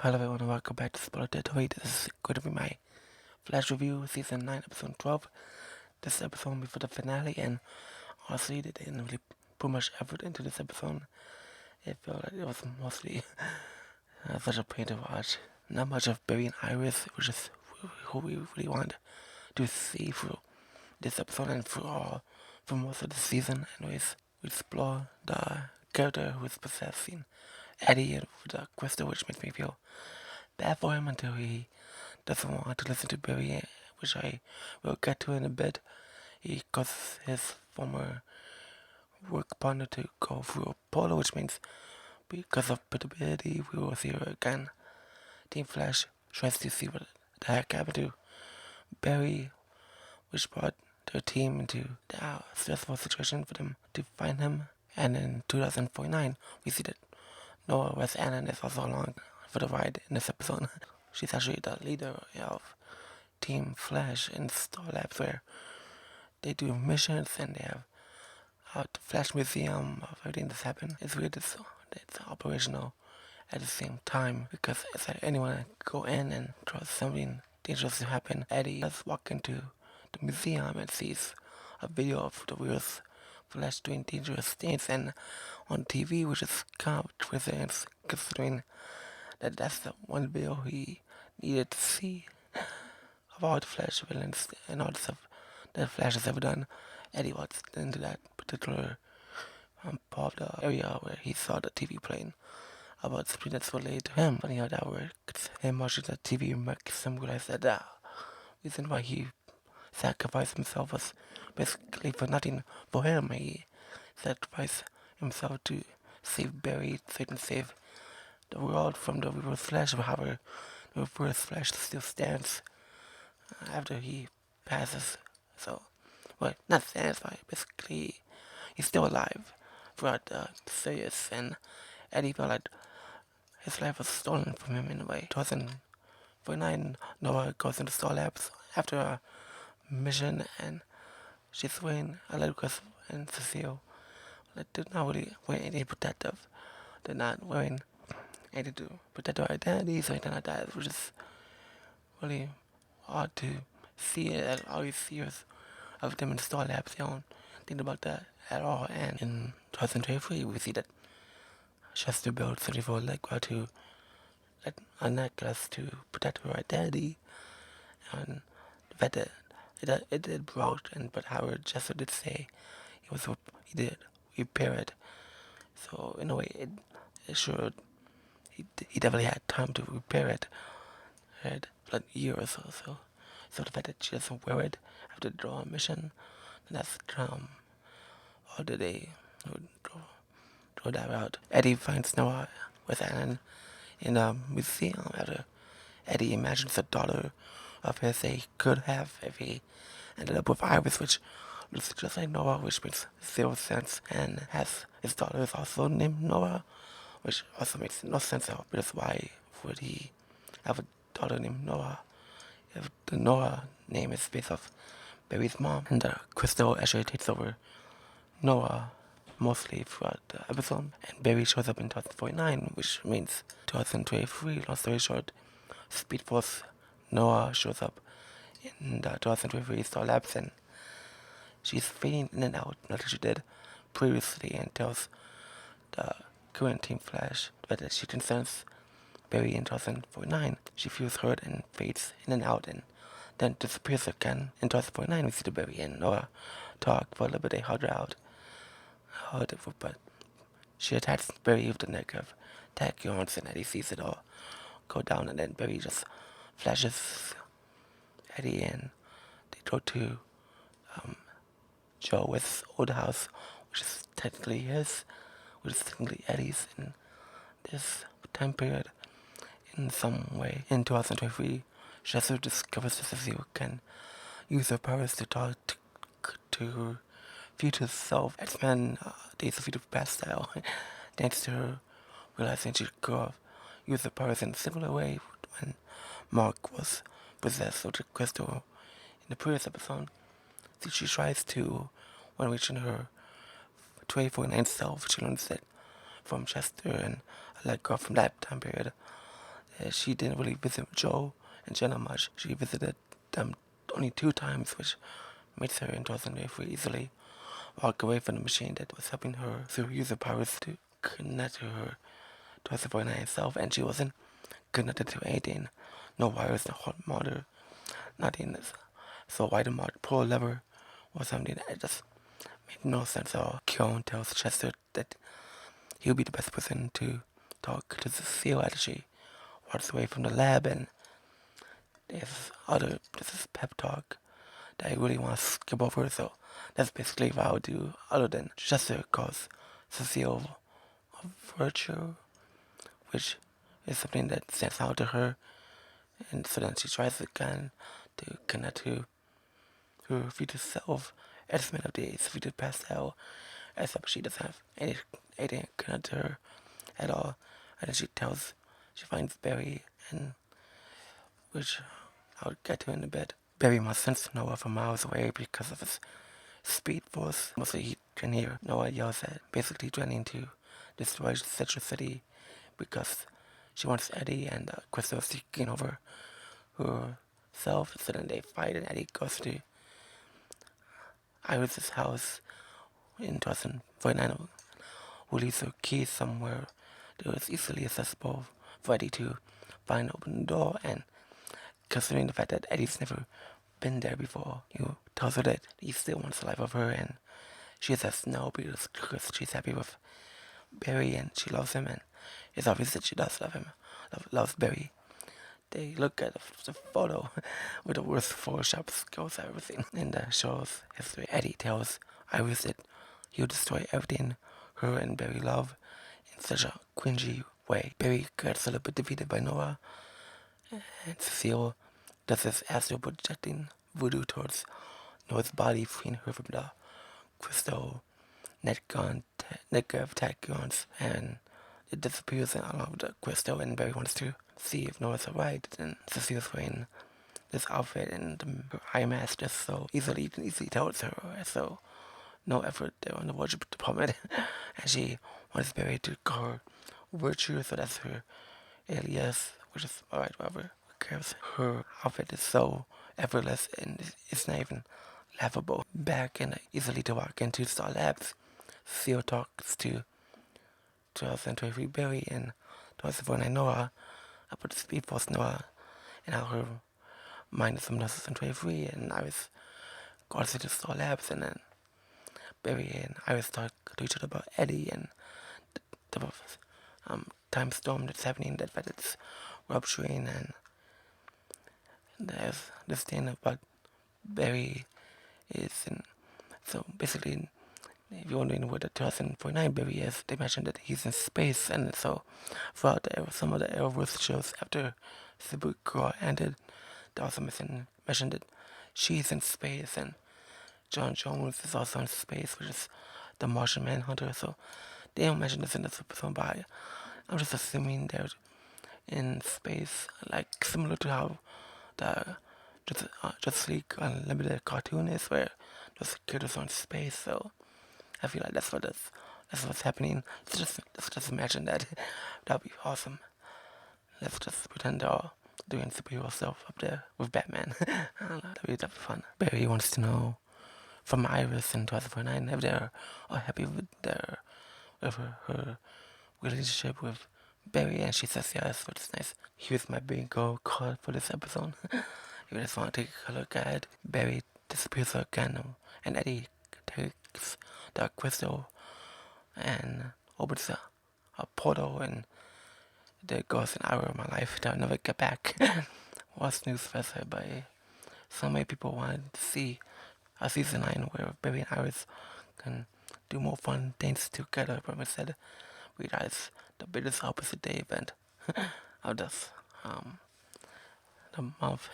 Hello everyone and welcome back to JoseTapiaTV. This is going to be my Flash review, season 9, episode 12. This episode will be for the finale, and honestly they didn't really put much effort into this episode. It felt like it was mostly such a pain to watch. Not much of Barry and Iris, which is who we really want to see for this episode and for most of the season. Anyways, we explore the character who is possessing Eddie and the crystal, which makes me feel bad for him until he doesn't want to listen to Barry, which I will get to in a bit. He causes his former work partner to go through a portal, which means because of predictability, we will see her again. Team Flash tries to see what the heck happened to Barry, which brought their team into the stressful situation for them to find him. And in 2049, we see that Nora Allen is also along for the ride in this episode. She's actually the leader of Team Flash in Star Labs, where they do missions and they have the Flash Museum of everything that's happened. It's weird it's operational at the same time, because it's like anyone go in and try something dangerous to happen. Eddie does walk into the museum and sees a video of the real Flash doing dangerous things, and on TV, which is kind of twisted, considering that that's the one video he needed to see of all the Flash villains and all the stuff that Flash has ever done. Eddie walks into that particular part of the area where he saw the TV playing about something that's related to him. Funny how that works. Him watching the TV makes him realize that the reason why he sacrificed himself was basically for nothing for him. He sacrificed himself to save Barry, so he can save the world from the reverse Flash. However, the reverse Flash still stands after he passes. So, well, not stands, but basically he's still alive throughout the series, and Eddie felt like his life was stolen from him in a way. 2049, Nora goes into Star Labs after a mission, and she's wearing a little Lucas and Cecile. They're not really wearing anything protective. They're not wearing anything to protect their identities or anything like that, which is really odd to see it at all these years of them in Star Labs. They don't think about that at all. And in 2023, we see that Chester built 34 Legua to a necklace to protect her identity, and the fact that it did broke, but Howard Chester did say he did repair it. So in a way, it showed he definitely had time to repair it. Right, like a year or so. So the fact that she doesn't wear it after the draw mission, that's or did they draw that out? Eddie finds Noah with Allen in a museum after Eddie imagines a daughter of his he could have if he ended up with Iris, which looks just like Noah, which makes 0 sense, and his daughter is also named Noah, which also makes no sense at all, because why would he have a daughter named Noah if the Noah name is based off Barry's mom? And the crystal actually takes over Noah mostly throughout the episode, and Barry shows up in 2049, which means 2023. Long story short, Speed Force Noah shows up in the 2023 Star Labs, and she's fading in and out like she did previously, and tells the current Team Flash that she can sense Barry in 2049. She feels hurt and fades in and out, and then disappears again. In 2049, we see the Barry and Nora talk for a little bit. They hug her out, but she attacks Barry with the negative tachyons, and Eddie sees it all go down, and then Barry just flashes Eddie, and they go to Joe's old house, which is technically his, which is technically Eddie's in this time period. In some way, in 2023, Chester discovers that Cecile can use her powers to talk to her future self. X-Men Days of Future Past style, thanks to her realizing she could use her powers in a similar way when Mark was possessed with the crystal in the previous episode. So she tries to, when reaching her 2049 self, she learns that from Chester and let go from that time period, She didn't really visit Joe and Jenna much. She visited them only 2 times, which makes her in 2023 easily walk away from the machine that was helping her through user powers to connect to her 2049 self, and she wasn't connected to anything. No wires, no hot motor, nothing. So why the pull lever was something that just made no sense at all. Khione tells Chester that he'll be the best person to talk to Cecile as she walks away from the lab, and there's this pep talk that I really want to skip over, so that's basically what I would do, other than Chester calls Cecile a virtue, which is something that stands out to her, and so then she tries again to connect to her future self at the end of days, future past self, except she doesn't have anything connect to her at all, and then she finds Barry, and which I would get to in a bit. Barry must sense Noah from miles away because of his speed force. Mostly he can hear Noah yells at basically threatening to destroy Citrus City because she wants Eddie, and Crystal is taking over herself. So then they fight, and Eddie goes to Iris's house in 2049, who leaves her keys somewhere that was easily accessible for Eddie to find open the door. And considering the fact that Eddie's never been there before, he tells her that he still wants the life of her, and she says no because she's happy with Barry and she loves him, and it's obvious that she does love him, loves Barry. They look at the photo with the worst Photoshop skills I've ever seen in the show's history. Eddie tells Iris that he'll destroy everything her and Barry love in such a cringy way. Barry gets a little bit defeated by Nora, and Cecile does this astral projecting voodoo towards Nora's body, freeing her from the crystal negative tech guns, and it disappears along with the crystal, and Barry wants to see if Nora's alright, and Cecile's wearing this outfit and her eye mask just so you can easily tell it's her, so no effort there on the wardrobe department. And she wants Barry to call her Virtue, so that's her alias, which is alright, whatever, who cares. Her outfit is so effortless and it's not even laughable. Back and easily to walk into Star Labs, Cecile talks to 2023 Barry and 2049 Nora about the Speed Force Nora and how her mind is from 2023, and Iris goes to the Star Labs, and then Barry and Iris talk to each other about Eddie and the time storm that's happening, that it's rupturing, and there's this thing about Barry is in, so basically if you're wondering where the 2049 Barry is, they mentioned that he's in space, and so throughout some of the Arrowverse shows after Supergirl ended, they also mentioned that she's in space, and John Jones is also in space, which is the Martian Manhunter, so they don't mention this in this episode, but I'm just assuming they're in space, like similar to how the Justice League Unlimited cartoon is, where those characters are in space, so I feel like that's what's happening. Let's just imagine that. That'd be awesome. Let's just pretend they're all doing superhero stuff up there with Batman. I don't know, that'd be fun. Barry wants to know from Iris in 2049 if they're all happy with her relationship with Barry, and she says yes, which is nice. Here's my bingo card for this episode. If you just want to take a look at it, Barry disappears again, and Eddie takes the crystal and opens a portal, and there goes an hour of my life that I'll never get back. Was News Fester, but so many people wanted to see a season 9 where Barry and Iris can do more fun things together, but instead we realize the biggest opposite day event of this the month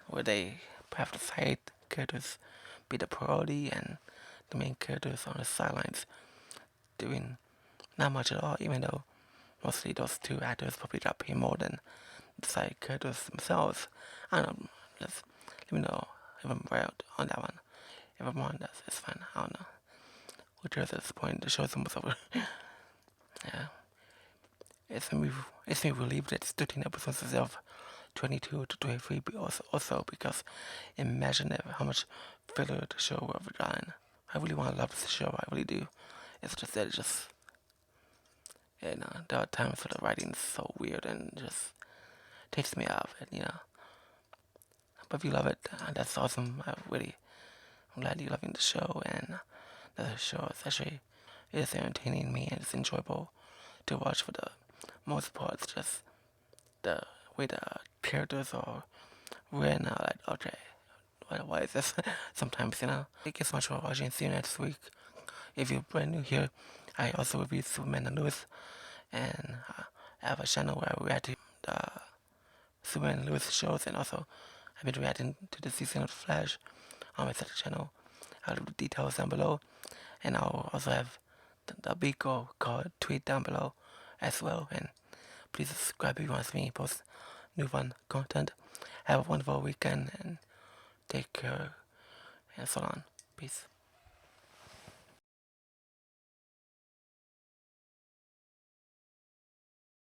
where they have the side characters be the priority and the main characters on the sidelines doing not much at all, even though mostly those two actors probably got paid more than the side characters themselves. I don't know, let me know if I'm right on that one. If I'm wrong, it's fine, I don't know. Who cares at this point? The show's almost over. Yeah. it's me relieved that it's 13 episodes instead of 22 to 23, also because imagine how much filler the show would have done. I really want to love this show, I really do. It's just that there are times where the writing is so weird and just takes me out of it. But if you love it, that's awesome. I'm glad you're loving the show, and the show is entertaining me and it's enjoyable to watch for the most part. It's just the way the characters are written. Like, okay, what is this? Sometimes, Thank you so much for watching. See you next week. If you're brand new here, I also review Superman and Lewis, and I have a channel where I react to the Superman and Lewis shows, and also I've been reacting to the season of Flash on my second channel. I'll leave the details down below, and I'll also have the big called tweet down below as well. And please subscribe if you want to see me post new fun content. Have a wonderful weekend and take care and so on. Peace.